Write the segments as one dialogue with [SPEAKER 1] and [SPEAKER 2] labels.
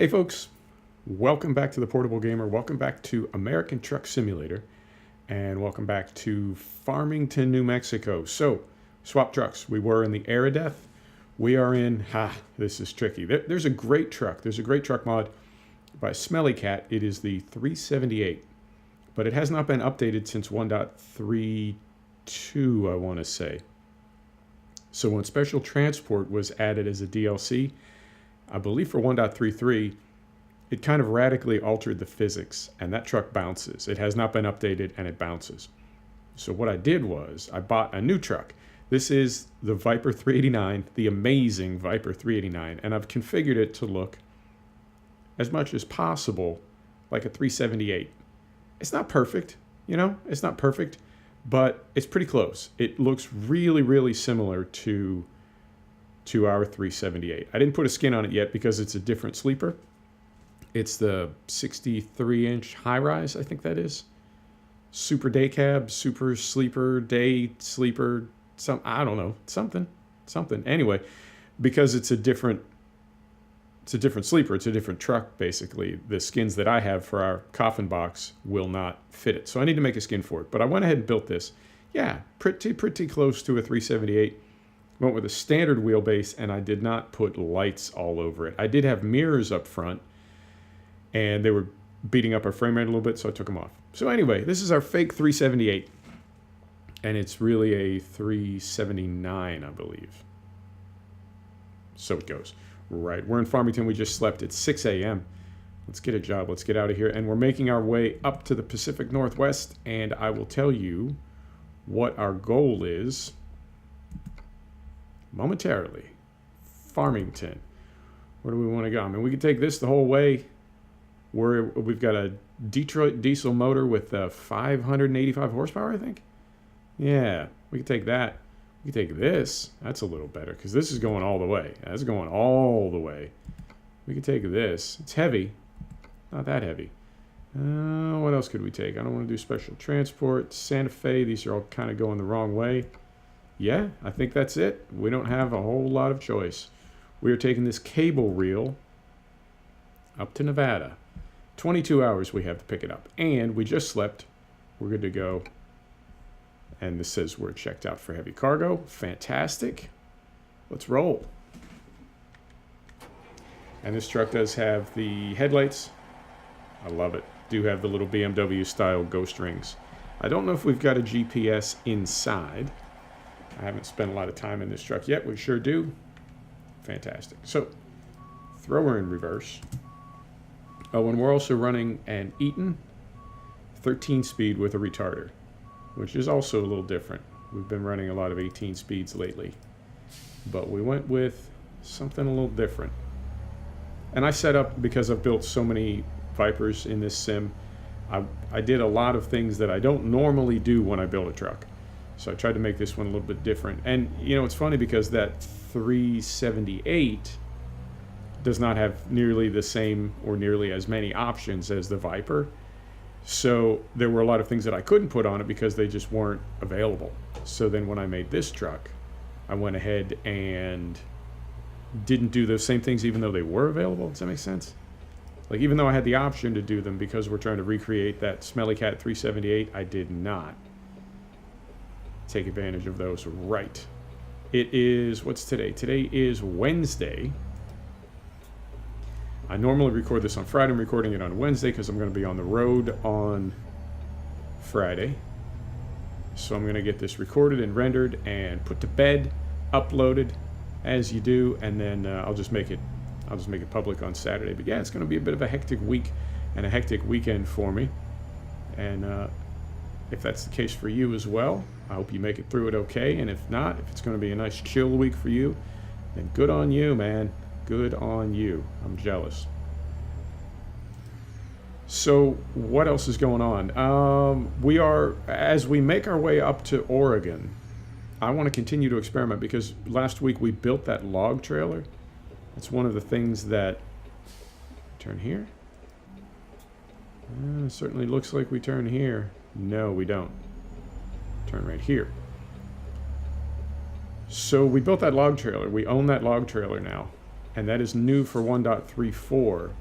[SPEAKER 1] Hey folks, welcome back to the Portable Gamer, welcome back to American Truck Simulator, and welcome back to Farmington, New Mexico. So, swap trucks. We were in the Aerodeath. We are in, this is tricky. There's a great truck. There's a great truck mod by Smelly Cat. It is the 378, but it has not been updated since 1.32, I want to say. So when Special Transport was added as a DLC, I believe for 1.33, it kind of radically altered the physics, and that truck bounces. It has not been updated, and it bounces. So what I did was I bought a new truck. This is the Viper 389, the amazing Viper 389, and I've configured it to look as much as possible like a 378. It's not perfect, you know, it's not perfect, but it's pretty close. It looks really, really similar to our 378. I didn't put a skin on it yet because it's a different sleeper. It's the 63-inch high-rise, I think that is. Super day cab, super sleeper, day sleeper, I don't know, something. Anyway, because it's a different sleeper, it's a different truck, basically. The skins that I have for our coffin box will not fit it. So I need to make a skin for it. But I went ahead and built this. Yeah, pretty close to a 378. Went with a standard wheelbase, and I did not put lights all over it. I did have mirrors up front, and they were beating up our frame rate a little bit, so I took them off. So anyway, this is our fake 378, and it's really a 379, I believe. So it goes. Right, we're in Farmington. We just slept. It's 6 a.m. Let's get a job. Let's get out of here. And we're making our way up to the Pacific Northwest, and I will tell you what our goal is momentarily. Farmington. Where do we want to go? I mean, we could take this the whole way. We've got a Detroit diesel motor with 585 horsepower, I think. Yeah, we could take that. We could take this. That's a little better because this is going all the way. That's going all the way. We could take this. It's heavy. Not that heavy. What else could we take? I don't want to do Special Transport. Santa Fe. These are all kind of going the wrong way. Yeah, I think that's it. We don't have a whole lot of choice. We are taking this cable reel up to Nevada. 22 hours we have to pick it up. And we just slept. We're good to go. And this says we're checked out for heavy cargo. Fantastic. Let's roll. And this truck does have the headlights. I love it. Do have the little BMW style ghost rings. I don't know if we've got a GPS inside. I haven't spent a lot of time in this truck yet. We sure do. Fantastic. So, thrower in reverse. Oh, and we're also running an Eaton 13 speed with a retarder, which is also a little different. We've been running a lot of 18 speeds lately, but we went with something a little different. And I set up, because I've built so many Vipers in this sim, I did a lot of things that I don't normally do when I build a truck. So I tried to make this one a little bit different. And, you know, it's funny because that 378 does not have nearly the same or nearly as many options as the Viper. So there were a lot of things that I couldn't put on it because they just weren't available. So then when I made this truck, I went ahead and didn't do those same things even though they were available. Does that make sense? Like, even though I had the option to do them because we're trying to recreate that Smelly Cat 378, I did not take advantage of those. Right. It is, what's today? Today is Wednesday. I normally record this on Friday. I'm recording it on Wednesday because I'm going to be on the road on Friday. So I'm going to get this recorded and rendered and put to bed, uploaded as you do, and then I'll just make it public on Saturday. But yeah, it's going to be a bit of a hectic week and a hectic weekend for me. And if that's the case for you as well, I hope you make it through it okay. And if not, if it's going to be a nice chill week for you, then good on you, man. Good on you. I'm jealous. So what else is going on? As we make our way up to Oregon, I want to continue to experiment because last week we built that log trailer. It's one of the things that... Turn here? It certainly looks like we turn here. No, we don't. Turn right here. So we built that log trailer. We own that log trailer now. And that is new for 1.34.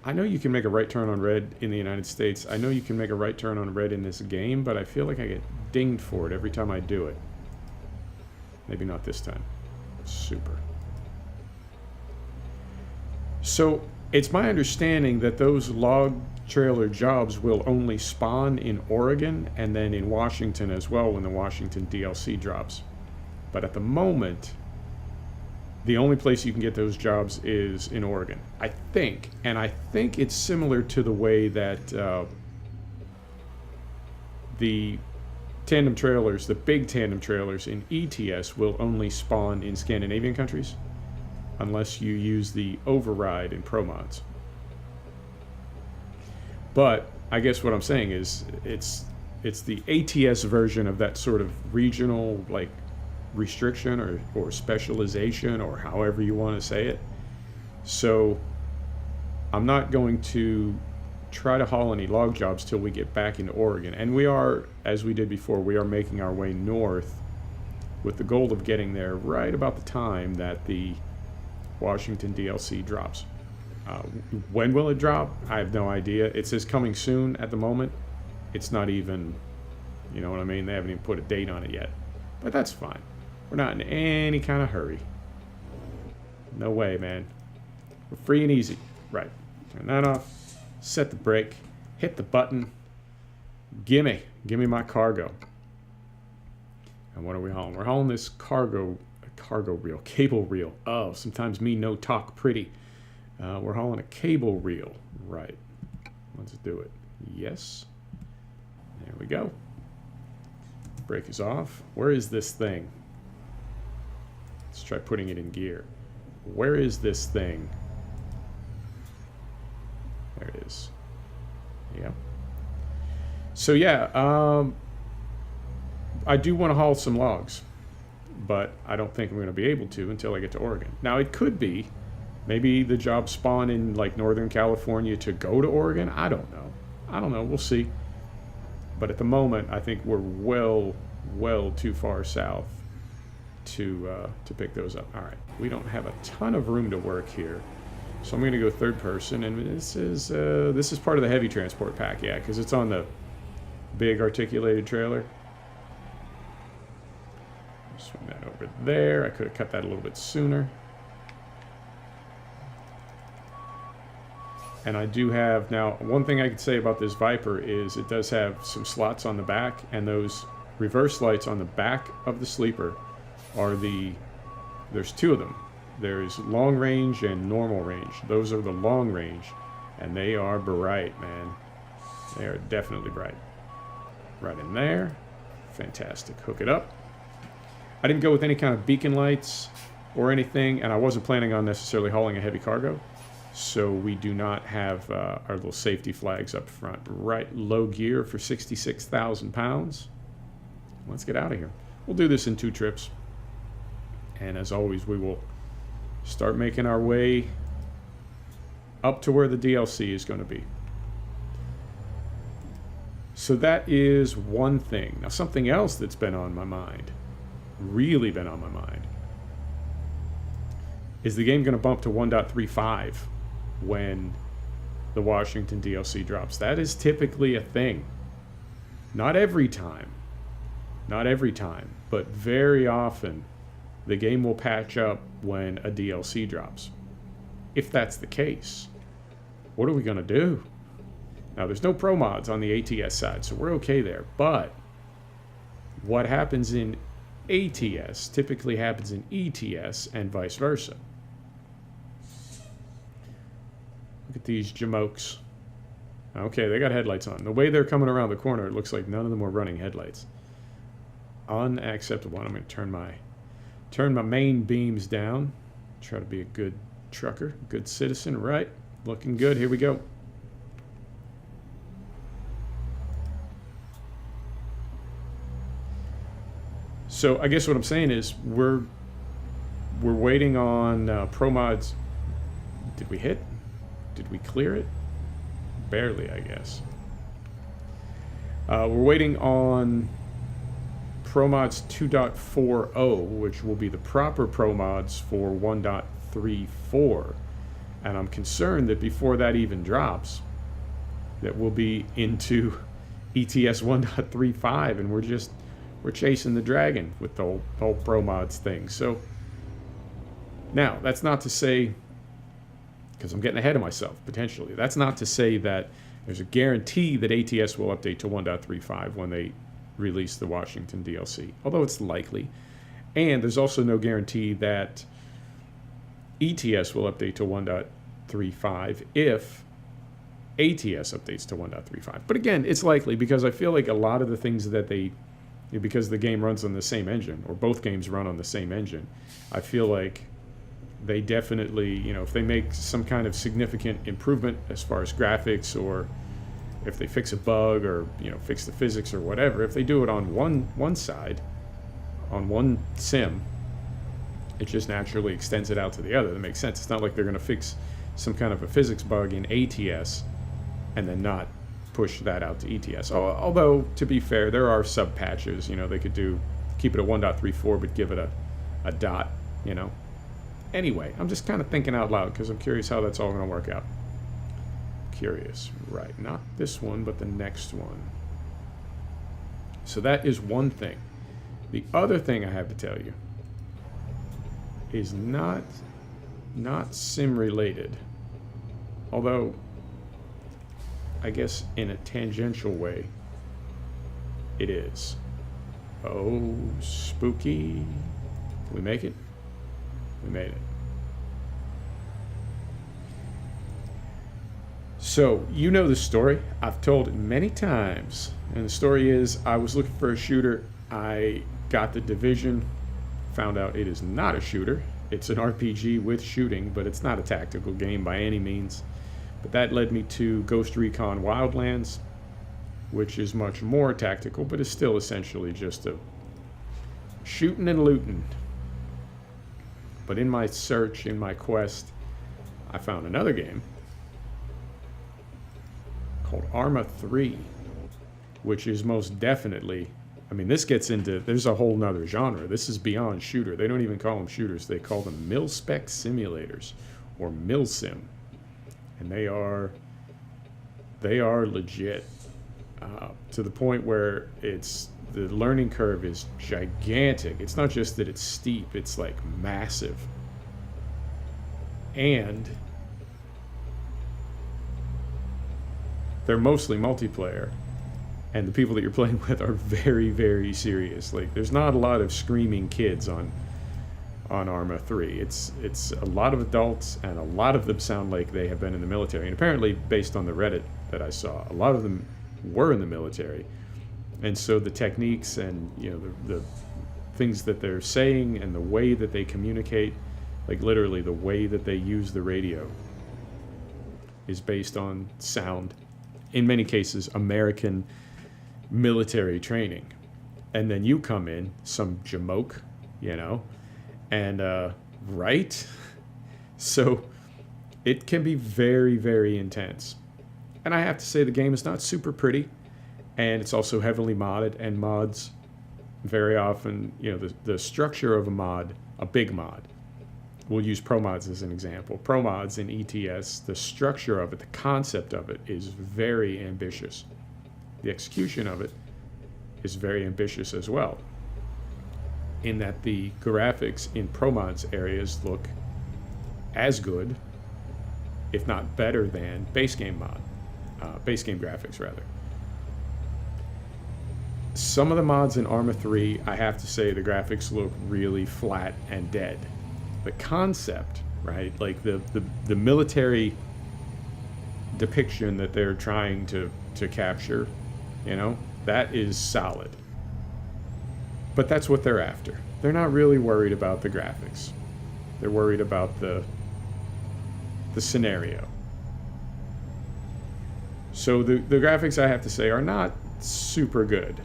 [SPEAKER 1] I know you can make a right turn on red in the United States. I know you can make a right turn on red in this game, but I feel like I get dinged for it every time I do it. Maybe not this time. Super. So it's my understanding that those log trailer jobs will only spawn in Oregon and then in Washington as well when the Washington DLC drops. But at the moment, the only place you can get those jobs is in Oregon, I think. And I think it's similar to the way that the tandem trailers, the big tandem trailers in ATS will only spawn in Scandinavian countries unless you use the override in Pro Mods. But I guess what I'm saying is it's the ATS version of that sort of regional like restriction or specialization or however you want to say it. So I'm not going to try to haul any log jobs till we get back into Oregon. And we are, as we did before, we are making our way north with the goal of getting there right about the time that the Washington DLC drops. When will it drop? I have no idea. It says coming soon at the moment. It's not even, you know what I mean? They haven't even put a date on it yet. But that's fine. We're not in any kind of hurry. No way, man. We're free and easy. Right. Turn that off. Set the brake. Hit the button. Gimme my cargo. And what are we hauling? We're hauling this cable reel. Oh, sometimes me no talk pretty. We're hauling a cable reel. Right. Let's do it. Yes. There we go. Brake is off. Where is this thing? Let's try putting it in gear. Where is this thing? There it is. Yeah. So yeah, I do want to haul some logs, but I don't think I'm going to be able to until I get to Oregon. Now it could be, maybe the jobs spawn in like Northern California to go to Oregon. I don't know. We'll see. But at the moment, I think we're well too far south to pick those up. All right, we don't have a ton of room to work here, so I'm going to go third person, and this is part of the heavy transport pack, yeah, because it's on the big articulated trailer. Swing that over there. I could have cut that a little bit sooner. And I do have, now, one thing I could say about this Viper is it does have some slots on the back, and those reverse lights on the back of the sleeper are there's two of them. There's long range and normal range. Those are the long range, and they are bright, man. They are definitely bright. Right in there. Fantastic. Hook it up. I didn't go with any kind of beacon lights or anything, and I wasn't planning on necessarily hauling a heavy cargo. So we do not have our little safety flags up front. Right, low gear for 66,000 pounds. Let's get out of here. We'll do this in 2 trips. And as always, we will start making our way up to where the DLC is going to be. So that is one thing. Now something else that's been on my mind, really been on my mind, is the game going to bump to 1.35 when the Washington DLC drops? That is typically a thing. Not every time, but very often the game will patch up when a DLC drops. If that's the case, what are we going to do? Now, there's no pro mods on the ATS side, so we're okay there. But what happens in ATS typically happens in ETS and vice versa. Look at these jamokes. Okay, they got headlights on. The way they're coming around the corner, it looks like none of them were running headlights. Unacceptable. I'm going to turn my main beams down. Try to be a good trucker, good citizen. Right, looking good. Here we go. So I guess what I'm saying is we're waiting on pro mods. Did we hit? Did we clear it? Barely, I guess. We're waiting on Pro Mods 2.40, which will be the proper Pro Mods for 1.34. And I'm concerned that before that even drops, that we'll be into ETS 1.35 and we're chasing the dragon with the whole Pro Mods thing. So now, that's not to say, because I'm getting ahead of myself potentially, that's not to say that there's a guarantee that ATS will update to 1.35 when they release the Washington DLC, although it's likely. And there's also no guarantee that ETS will update to 1.35 if ATS updates to 1.35. But again, it's likely, because I feel like a lot of the things that because the game runs on the same engine, or both games run on the same engine, I feel like they definitely, if they make some kind of significant improvement as far as graphics, or if they fix a bug, or fix the physics or whatever, if they do it on one side, on one sim, it just naturally extends it out to the other. That makes sense. It's not like they're going to fix some kind of a physics bug in ATS and then not push that out to ETS. Although, to be fair, there are sub patches. They could keep it at 1.34 but give it a dot. Anyway, I'm just kind of thinking out loud because I'm curious how that's all going to work out. Curious, right? Not this one, but the next one. So that is one thing. The other thing I have to tell you is not sim related, although I guess in a tangential way it is. Oh, spooky. Can we make it? We made it. So, you know the story. I've told it many times. And the story is, I was looking for a shooter. I got the Division, found out it is not a shooter. It's an RPG with shooting, but it's not a tactical game by any means. But that led me to Ghost Recon Wildlands, which is much more tactical, but is still essentially just a shooting and looting. But in my search, in my quest, I found another game called Arma 3, which is most definitely, this gets into, there's a whole nother genre. This is beyond shooter. They don't even call them shooters. They call them mil-spec simulators, or milsim. And they are legit, to the point where the learning curve is gigantic. It's not just that it's steep, it's like massive. And they're mostly multiplayer. And the people that you're playing with are very, very serious. Like, there's not a lot of screaming kids on Arma 3. It's a lot of adults, and a lot of them sound like they have been in the military. And apparently, based on the Reddit that I saw, a lot of them were in the military. And so the techniques and the things that they're saying and the way that they communicate, like literally the way that they use the radio, is based on sound. In many cases, American military training. And then you come in, some jamoke, and right? So it can be very, very intense. And I have to say, the game is not super pretty. And it's also heavily modded, and mods very often, the structure of a mod, a big mod, we'll use Pro Mods as an example. Pro Mods in ETS, the structure of it, the concept of it is very ambitious. The execution of it is very ambitious as well, in that the graphics in Pro Mods areas look as good, if not better than base game graphics rather. Some of the mods in Arma 3, I have to say, the graphics look really flat and dead. The concept, right, like the military depiction that they're trying to capture, that is solid. But that's what they're after. They're not really worried about the graphics. They're worried about the scenario. So the graphics, I have to say, are not super good.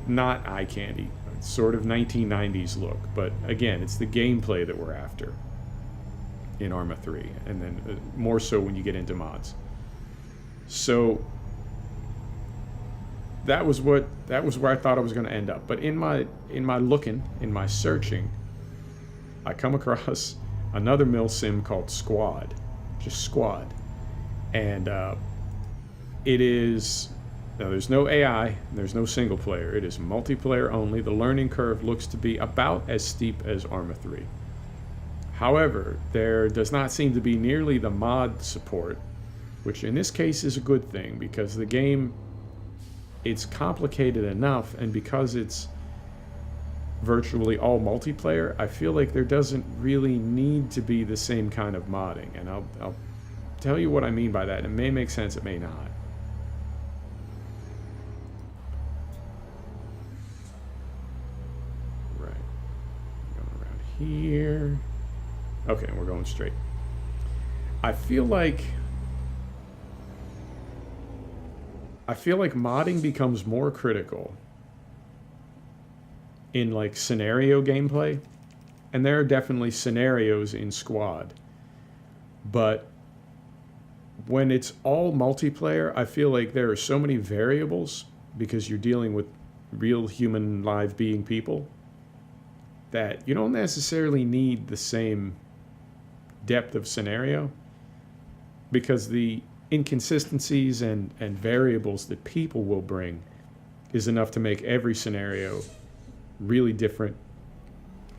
[SPEAKER 1] Not eye candy. It's sort of 1990s look. But again, it's the gameplay that we're after in Arma 3. And then more so when you get into mods. So that was where I thought I was going to end up. But in my looking, in my searching, I come across another milsim called Squad. just squad. And it is, now there's no AI, there's no single player, it is multiplayer only. The learning curve looks to be about as steep as Arma 3. However, there does not seem to be nearly the mod support, which in this case is a good thing, because the game, it's complicated enough, and because it's virtually all multiplayer, I feel like there doesn't really need to be the same kind of modding. And I'll tell you what I mean by that. It may make sense, it may not. Right. Going around here. Okay, we're going straight. I feel like modding becomes more critical in like scenario gameplay, and there are definitely scenarios in squad, but when it's all multiplayer, I feel like there are so many variables, because you're dealing with real human live being people, that you don't necessarily need the same depth of scenario, because the inconsistencies and variables that people will bring is enough to make every scenario really different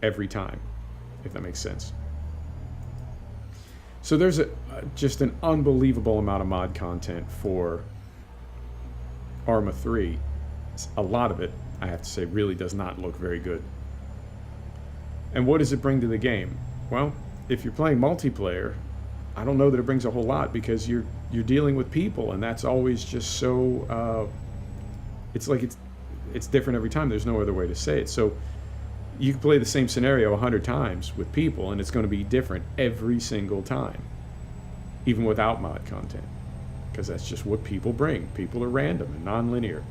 [SPEAKER 1] every time, if that makes sense. So there's just an unbelievable amount of mod content for Arma 3. A lot of it, I have to say, really does not look very good. And what does it bring to the game? Well, if you're playing multiplayer, I don't know that it brings a whole lot, because you're dealing with people, and that's always just so it's like it's different every time. There's no other way to say it. So you can play the same scenario 100 times with people, and it's going to be different every single time, even without mod content, because that's just what people bring. People are random and non-linear.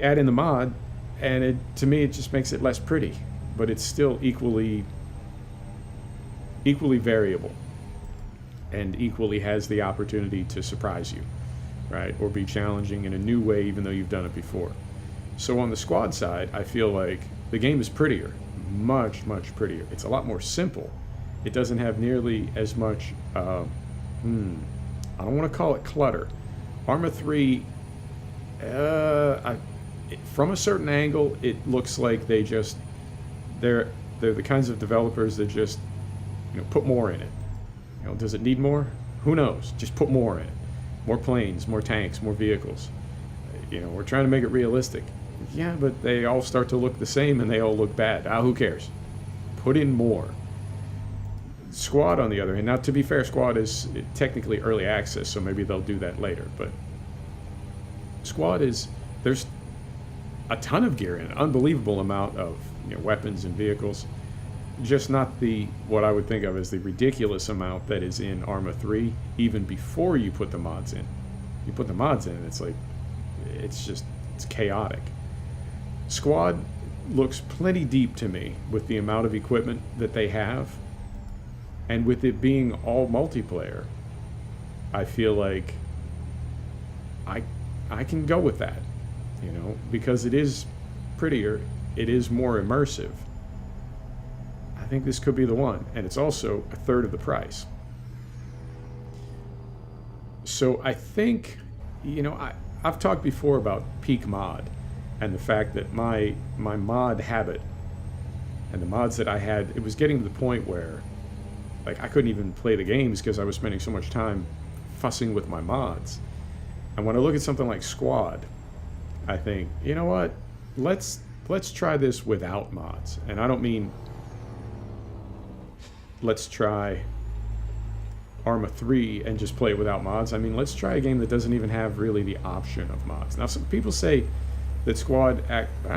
[SPEAKER 1] Add in the mod, and to me it just makes it less pretty, but it's still equally variable, and equally has the opportunity to surprise you, right? Or be challenging in a new way, even though you've done it before. So on the squad side, I feel like the game is prettier, much, much prettier. It's a lot more simple. It doesn't have nearly as much, I don't want to call it clutter. Arma 3, from a certain angle, it looks like they're the kinds of developers that just, put more in it. Does it need more? Who knows? Just put more in it. More planes, more tanks, more vehicles. We're trying to make it realistic. Yeah, but they all start to look the same, and they all look bad. Who cares? Put in more. Squad, on the other hand, now to be fair, Squad is technically early access, so maybe they'll do that later, but Squad there's a ton of gear in it, an unbelievable amount of weapons and vehicles. Just not what I would think of as the ridiculous amount that is in Arma 3, even before you put the mods in. You put the mods in, and it's like, it's chaotic. Squad looks plenty deep to me with the amount of equipment that they have, and with it being all multiplayer, I feel like I can go with that, because it is prettier, it is more immersive. I think this could be the one, and it's also a third of the price. So I think, I've talked before about peak mod, and the fact that my mod habit and the mods that I had, it was getting to the point where like I couldn't even play the games because I was spending so much time fussing with my mods. And when I look at something like Squad, I think, you know what, let's try this without mods. And I don't mean let's try Arma 3 and just play it without mods. I mean, let's try a game that doesn't even have really the option of mods. Now, some people say that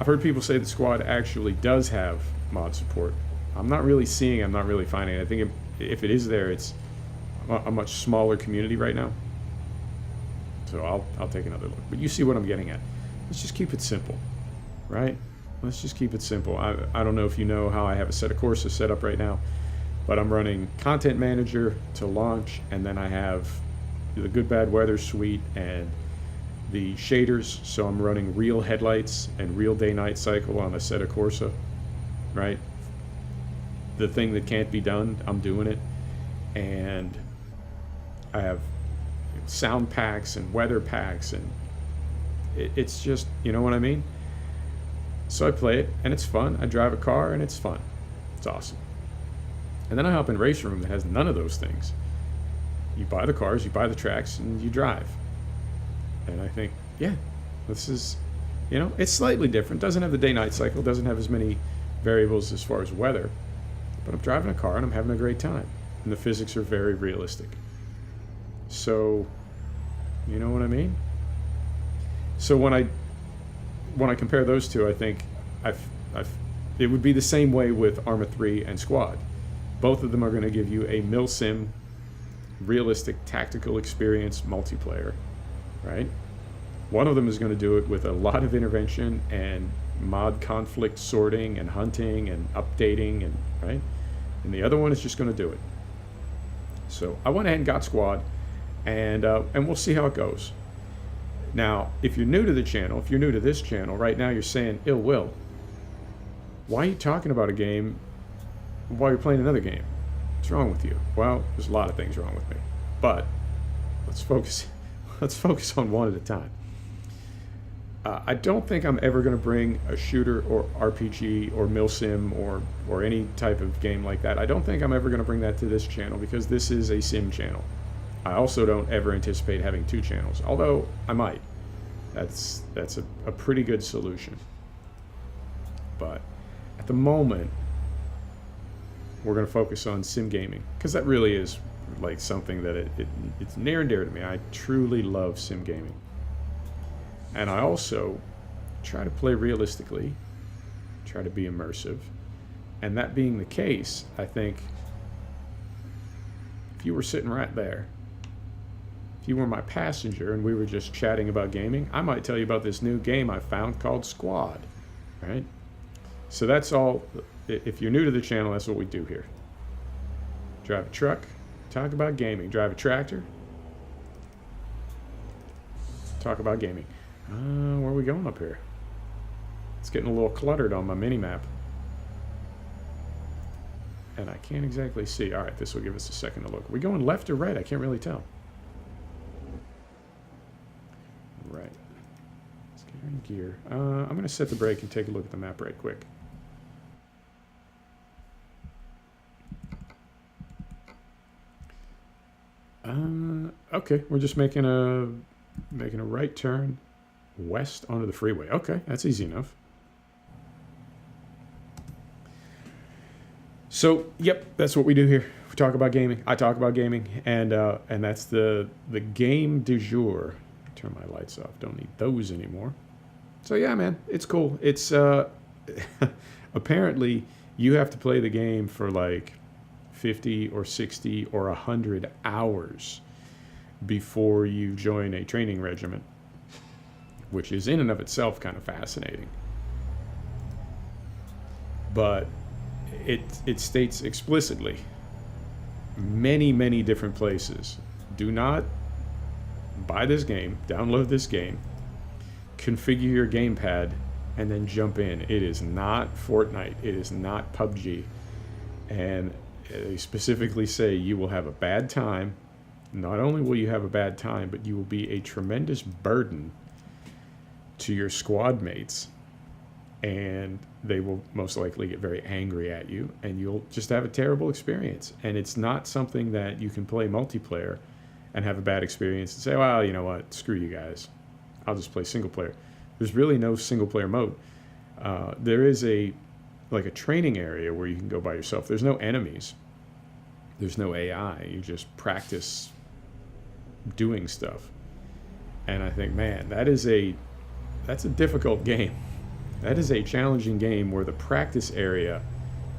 [SPEAKER 1] I've heard people say that Squad actually does have mod support. I'm not really seeing it, I'm not really finding it. I think if it is there, it's a much smaller community right now. So I'll take another look. But you see what I'm getting at. Let's just keep it simple, right? Let's just keep it simple. I don't know if you know how I have a set of courses set up right now, but I'm running Content Manager to launch, and then I have the Good Bad Weather suite and the shaders. So I'm running real headlights and real day-night cycle on a set of Corsa, right? the thing that can't be done, I'm doing it. And I have sound packs and weather packs, and it's just, you know what I mean? So I play it, and it's fun. I drive a car, and it's fun. It's awesome. And then I hop in Race Room that has none of those things. You buy the cars, you buy the tracks, and you drive. And I think, yeah, this is, you know, it's slightly different. Doesn't have the day-night cycle, doesn't have as many variables as far as weather. But I'm driving a car, and I'm having a great time. And the physics are very realistic. So, you know what I mean? So when I compare those two, I think it would be the same way with Arma 3 and Squad. Both of them are going to give you a milsim, realistic tactical experience multiplayer, right? One of them is going to do it with a lot of intervention and mod conflict sorting and hunting and updating, and right? And the other one is just going to do it. So I went ahead and got Squad, and we'll see how it goes. Now, if you're new to the channel, if you're new to this channel, right now you're saying, Ill Will, why are you talking about a game while you're playing another game? What's wrong with you? Well, there's a lot of things wrong with me, but let's focus on one at a time. I don't think I'm ever going to bring a shooter or RPG or milsim or any type of game like that. I don't think I'm ever going to bring that to this channel, because this is a sim channel. I also don't ever anticipate having 2 channels, although I might. That's a pretty good solution. But at the moment, we're going to focus on sim gaming, because that really is like something that it's near and dear to me. I truly love sim gaming. And I also try to play realistically, try to be immersive. And that being the case, I think if you were sitting right there, if you were my passenger and we were just chatting about gaming, I might tell you about this new game I found called Squad, right? So that's all. If you're new to the channel, that's what we do here. Drive a truck, talk about gaming. Drive a tractor, talk about gaming. Where are we going up here? It's getting a little cluttered on my mini-map. And I can't exactly see. All right, this will give us a second to look. Are we going left or right? I can't really tell. Right. Let's get her in gear. I'm going to set the brake and take a look at the map right quick. Okay, we're just making a right turn west onto the freeway. Okay, that's easy enough. So, yep, that's what we do here. We talk about gaming. I talk about gaming, and that's the game du jour. Turn my lights off. Don't need those anymore. So yeah, man, it's cool. It's apparently you have to play the game for like 50 or 60 or 100 hours before you join a training regiment, which is in and of itself kind of fascinating. But it states explicitly, many different places, do not buy this game, download this game, configure your gamepad, and then jump in. It is not Fortnite. It is not PUBG. And they specifically say you will have a bad time. Not only will you have a bad time, but you will be a tremendous burden to your squad mates. And they will most likely get very angry at you, and you'll just have a terrible experience. And it's not something that you can play multiplayer and have a bad experience and say, well, you know what, screw you guys, I'll just play single player. There's really no single player mode. There is a training area where you can go by yourself. There's no enemies. There's no AI. You just practice doing stuff. And I think, man, that's a difficult game. That is a challenging game where the practice area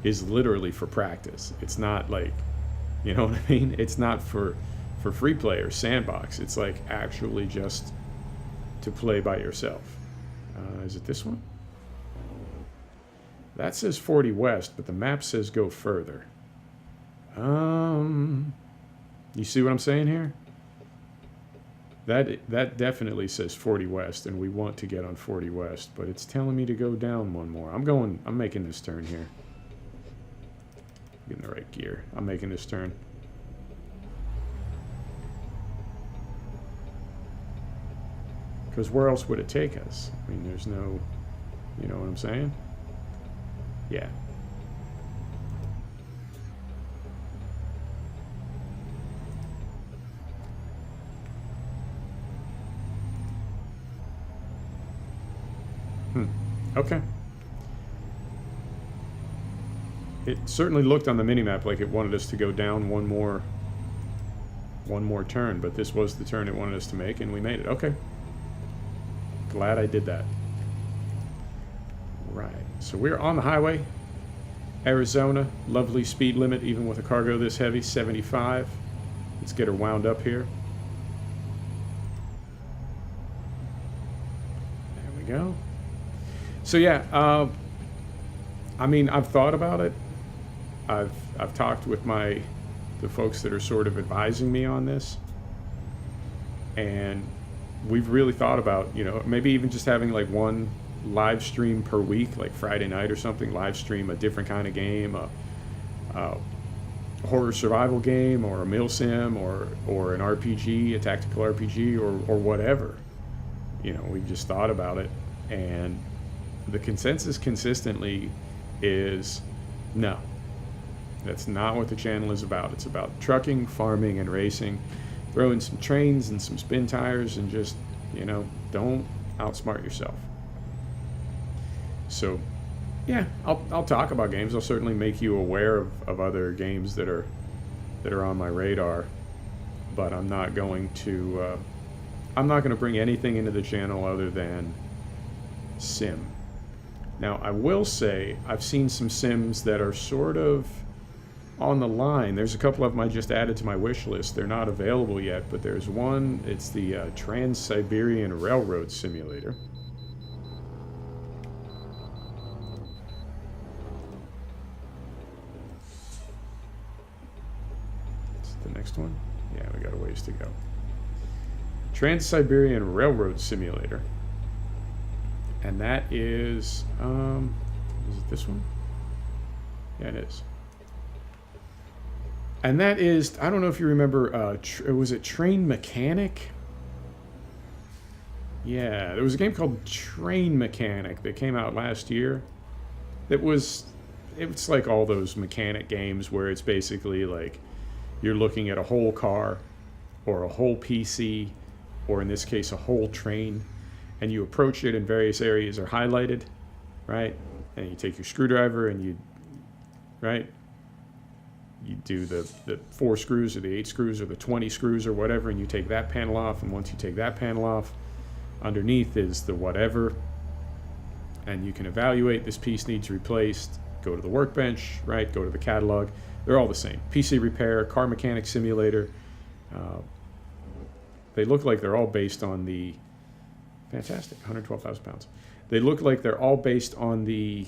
[SPEAKER 1] is literally for practice. It's not like, you know what I mean? It's not for free play or sandbox. It's like actually just to play by yourself. Is it this one? That says 40 west, but the map says go further. You see what I'm saying here? That definitely says 40 west, and we want to get on 40 west, but it's telling me to go down one more. I'm making this turn here. Get in the right gear. I'm making this turn. Because where else would it take us? I mean, there's no, you know what I'm saying? Yeah. Okay. It certainly looked on the minimap like it wanted us to go down one more turn, but this was the turn it wanted us to make, and we made it. Okay. Glad I did that. Right. So we're on the highway. Arizona, lovely speed limit, even with a cargo this heavy, 75. Let's get her wound up here. There we go. So yeah, I mean, I've thought about it. I've talked with the folks that are sort of advising me on this, and we've really thought about, you know, maybe even just having like one live stream per week, like Friday night or something, live stream a different kind of game, a horror survival game, or a meal sim, or an RPG, a tactical RPG, or whatever. You know, we just thought about it, and the consensus consistently is no. That's not what the channel is about. It's about trucking, farming, and racing. Throw in some trains and some spin tires, and just, you know, don't outsmart yourself. So, yeah, I'll talk about games. I'll certainly make you aware of other games that are on my radar, but I'm not going to bring anything into the channel other than sim. Now, I will say I've seen some sims that are sort of on the line. There's a couple of them I just added to my wish list. They're not available yet, but there's one. It's the Trans-Siberian Railroad Simulator. Is it the next one? Yeah, we got a ways to go. Trans-Siberian Railroad Simulator. And that is it this one? Yeah, it is. And that is, I don't know if you remember, was it Train Mechanic? Yeah, there was a game called Train Mechanic that came out last year. It's like all those mechanic games where it's basically like you're looking at a whole car or a whole PC, or in this case, a whole train, and you approach it, and various areas are highlighted, right? And you take your screwdriver and you do the 4 screws or the 8 screws or the 20 screws or whatever, and you take that panel off, and once you take that panel off, underneath is the whatever, and you can evaluate this piece needs replaced, go to the workbench, right? Go to the catalog. They're all the same. PC repair, car mechanic simulator. They look like they're all based on the fantastic 112,000 pounds. They look like they're all based on the,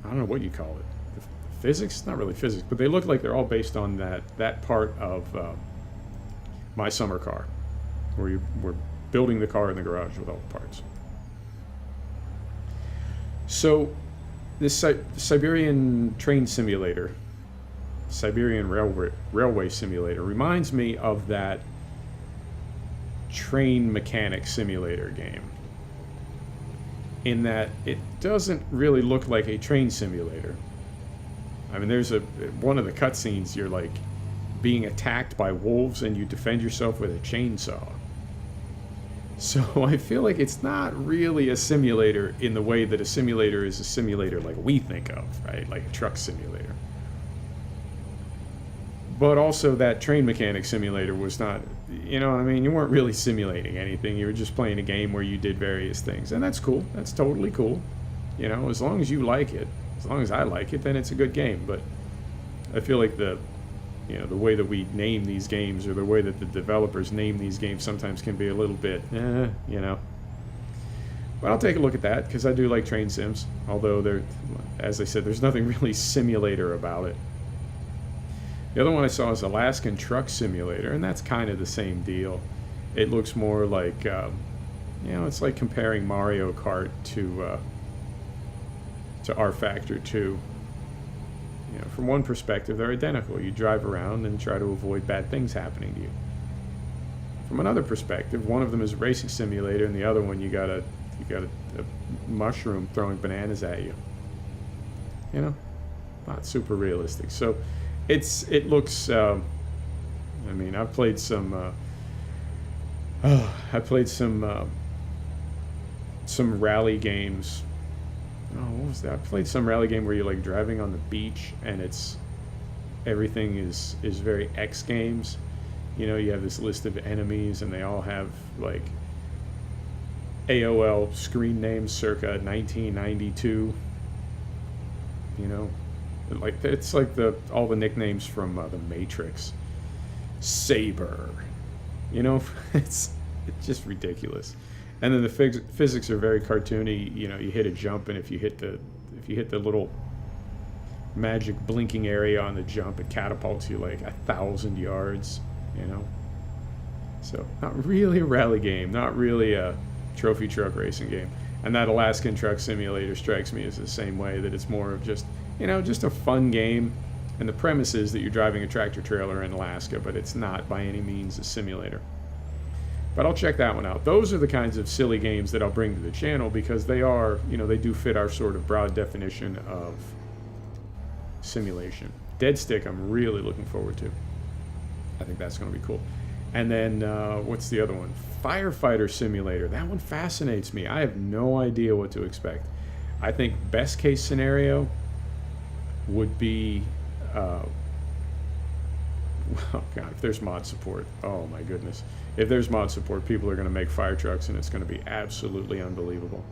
[SPEAKER 1] I don't know what you call it, the physics? Not really physics, but they look like they're all based on that part of My Summer Car, where we're building the car in the garage with all the parts. So this Siberian train simulator, Siberian railway simulator, reminds me of that train mechanic simulator game, in that it doesn't really look like a train simulator. I mean, there's one of the cutscenes, you're like being attacked by wolves and you defend yourself with a chainsaw. So I feel like it's not really a simulator in the way that a simulator is a simulator like we think of, right? Like a truck simulator. But also that train mechanic simulator was not, you know, I mean, you weren't really simulating anything. You were just playing a game where you did various things. And that's cool. That's totally cool. You know, as long as you like it, as long as I like it, then it's a good game. But I feel like the way that we name these games, or the way that the developers name these games, sometimes can be a little bit, you know. But I'll take a look at that, because I do like train sims. Although, as I said, there's nothing really simulator about it. The other one I saw is Alaskan Truck Simulator, and that's kind of the same deal. It looks more like, it's like comparing Mario Kart to R Factor 2. from one perspective, they're identical. You drive around and try to avoid bad things happening to you. From another perspective, one of them is a racing simulator, and the other one you got a mushroom throwing bananas at you. Not super realistic. So it looks. I've played some. Some rally games. What was that? I played some rally game where you're like driving on the beach, and everything is very X Games. You have this list of enemies, and they all have like AOL screen names circa 1992. It's like all the nicknames from the Matrix. Saber. It's just ridiculous. And then the physics are very cartoony. You hit a jump, and if you hit the little magic blinking area on the jump, it catapults you like 1,000 yards. So not really a rally game, not really a trophy truck racing game. And that Alaskan Truck Simulator strikes me as the same way, that it's more of just a fun game. And the premise is that you're driving a tractor trailer in Alaska, but it's not by any means a simulator. But I'll check that one out. Those are the kinds of silly games that I'll bring to the channel, because they are, they do fit our sort of broad definition of simulation. Dead Stick, I'm really looking forward to. I think that's going to be cool. And then, what's the other one? Firefighter Simulator. That one fascinates me. I have no idea what to expect. I think best case scenario would be, oh God, if there's mod support, oh my goodness. If there's mod support, people are going to make fire trucks, and it's going to be absolutely unbelievable.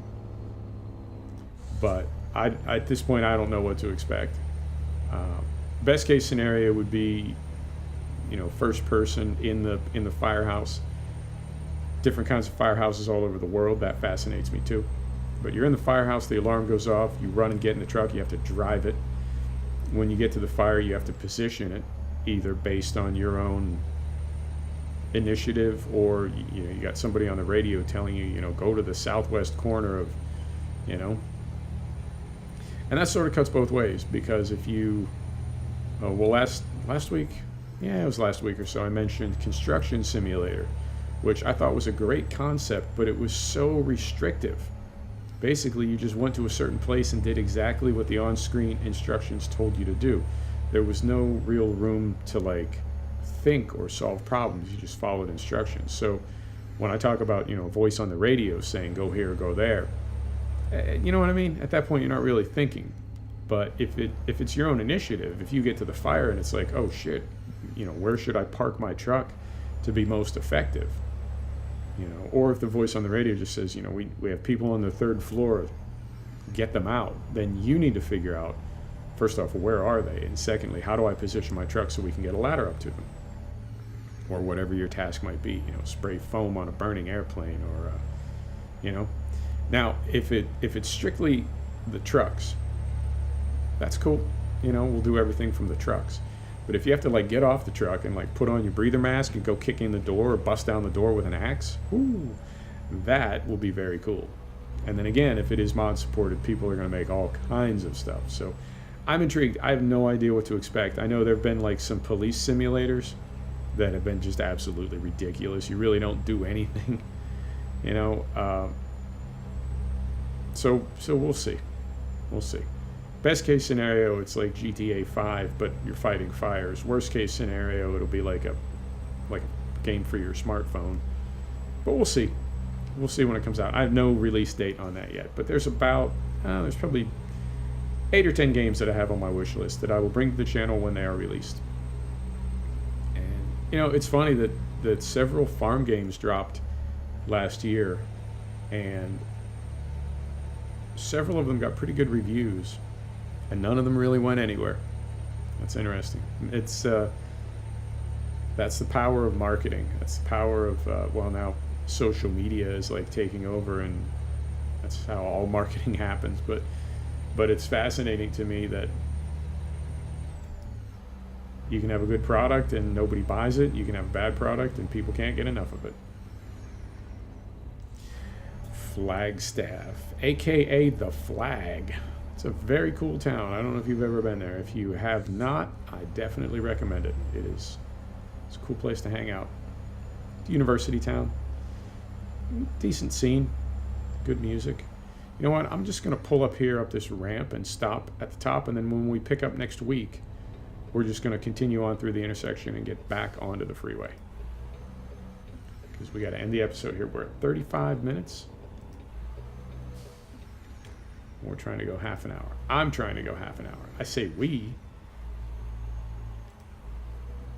[SPEAKER 1] But at this point, I don't know what to expect. Best case scenario would be, first person in the firehouse. Different kinds of firehouses all over the world. That fascinates me too. But you're in the firehouse, the alarm goes off, you run and get in the truck, you have to drive it. When you get to the fire, you have to position it, either based on your own initiative, or you got somebody on the radio telling you, go to the southwest corner of, and that sort of cuts both ways, because if you, last week, it was last week or so, I mentioned Construction Simulator, which I thought was a great concept, but it was so restrictive. Basically, you just went to a certain place and did exactly what the on-screen instructions told you to do. There was no real room to think or solve problems. You just followed instructions. So when I talk about, a voice on the radio saying go here, go there, you know what I mean? At that point, you're not really thinking. But if it's your own initiative, if you get to the fire and it's like, oh shit, where should I park my truck to be most effective? Or if the voice on the radio just says, we have people on the third floor, get them out, then you need to figure out, first off, where are they? And secondly, how do I position my truck so we can get a ladder up to them? Or whatever your task might be, spray foam on a burning airplane, or, Now, if it's strictly the trucks, that's cool. We'll do everything from the trucks. But if you have to get off the truck and put on your breather mask and go kick in the door or bust down the door with an axe, that will be very cool. And then again, if it is mod supported, people are going to make all kinds of stuff. So I'm intrigued. I have no idea what to expect. I know there have been some police simulators that have been just absolutely ridiculous. You really don't do anything, So we'll see. We'll see. Best case scenario, it's like GTA 5, but you're fighting fires. Worst case scenario, it'll be like a game for your smartphone. But we'll see. We'll see when it comes out. I have no release date on that yet, but there's probably 8 or 10 games that I have on my wish list that I will bring to the channel when they are released. And it's funny that several farm games dropped last year, and several of them got pretty good reviews, and none of them really went anywhere. That's interesting. It's that's the power of marketing. That's the power of now social media is taking over, and that's how all marketing happens. But it's fascinating to me that you can have a good product and nobody buys it. You can have a bad product and people can't get enough of it. Flagstaff, aka the Flag. It's a very cool town. I don't know if you've ever been there. If you have not, I definitely recommend it. It's a cool place to hang out. University town. Decent scene. Good music. You know what? I'm just going to pull up here up this ramp and stop at the top, and then when we pick up next week, we're just going to continue on through the intersection and get back onto the freeway. Because we got to end the episode here. We're at 35 minutes. We're trying to go half an hour. I'm trying to go half an hour. I say we.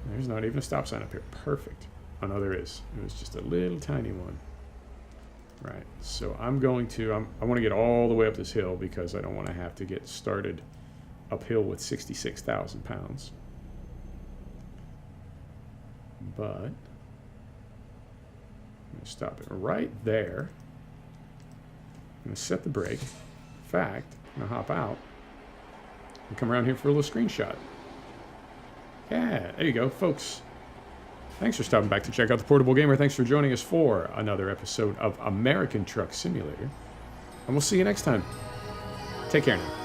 [SPEAKER 1] There's not even a stop sign up here. Perfect. Oh, no, there is. It was just a little tiny one. Right. So I'm going to, I want to get all the way up this hill because I don't want to have to get started uphill with 66,000 pounds. But I'm going to stop it right there. I'm going to set the brake. In fact, I'm going to hop out and come around here for a little screenshot. Yeah, there you go, folks. Thanks for stopping back to check out The Portable Gamer. Thanks for joining us for another episode of American Truck Simulator. And we'll see you next time. Take care now.